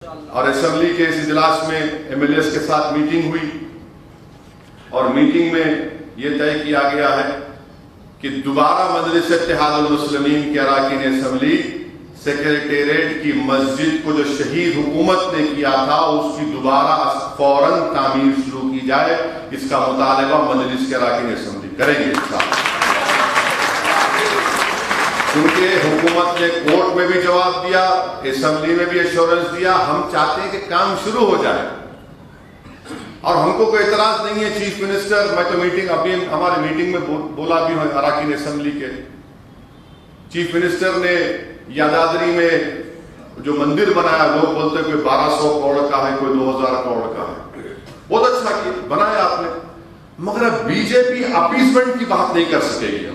اور اسمبلی کے اس اجلاس میں MLAs کے ساتھ میٹنگ ہوئی اور میٹنگ میں یہ طے کیا گیا ہے کہ دوبارہ مجلس اتحاد المسلمین کے اراکین اسمبلی سیکریٹریٹ کی مسجد کو جو شہید حکومت نے کیا تھا اس کی دوبارہ فوراً تعمیر شروع کی جائے، اس کا مطالبہ مجلس کے اراکین اسمبلی کریں گے انشاءاللہ۔ کیونکہ حکومت نے کورٹ میں بھی جواب دیا، اسمبلی میں بھی ایشورنس دیا، ہم چاہتے ہیں کہ کام شروع ہو جائے اور ہم کو کوئی اعتراض نہیں ہے۔ چیف منسٹر، میں تو میٹنگ ابھی ہماری میٹنگ میں بولا بھی ہوں اراکین اسمبلی کے، چیف منسٹر نے یادادری میں جو مندر بنایا، لوگ بولتے ہیں کوئی 1200 کروڑ کا ہے، کوئی 2000 کروڑ کا ہے، بہت اچھا کیا بنایا آپ نے، مگر بی جے پی اپیسمنٹ کی بات نہیں کر سکے گی۔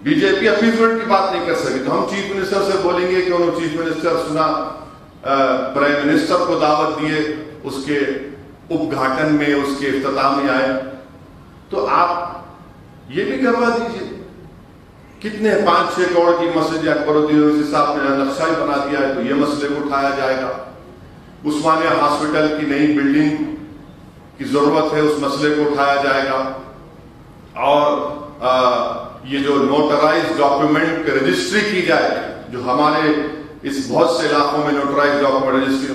بی جے پی اپیسمنٹ کی بات نہیں کر سکے تو ہم چیف منسٹر سے بولیں گے کہ انہوں چیف منسٹر سنا پرائم منسٹر کو دعوت دیے، اس کے اپگھاٹن میں، اس کے افتتاح میں آئے، تو آپ یہ بھی کروا دیجیے۔ کتنے 5-6 کروڑ کی مسجد اکبر الدین اویسی صاحب نے نقشہ ہی بنا دیا ہے، تو یہ مسئلے کو اٹھایا جائے گا۔ عثمانیہ ہاسپٹل کی نئی بلڈنگ کی ضرورت ہے، اس مسئلے کو اٹھایا جائے گا۔ اور یہ جو نوٹرائز ڈاکیومنٹ رجسٹری کی جائے، جو ہمارے اس بہت سے علاقوں میں نوٹرائز ڈاکیومنٹ رجسٹری،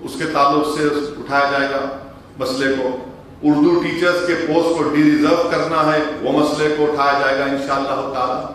اس کے تعلق سے اٹھایا جائے گا مسئلے کو۔ اردو ٹیچرز کے پوسٹ کو ڈی ریزرو کرنا ہے، وہ مسئلے کو اٹھایا جائے گا انشاءاللہ تعالی۔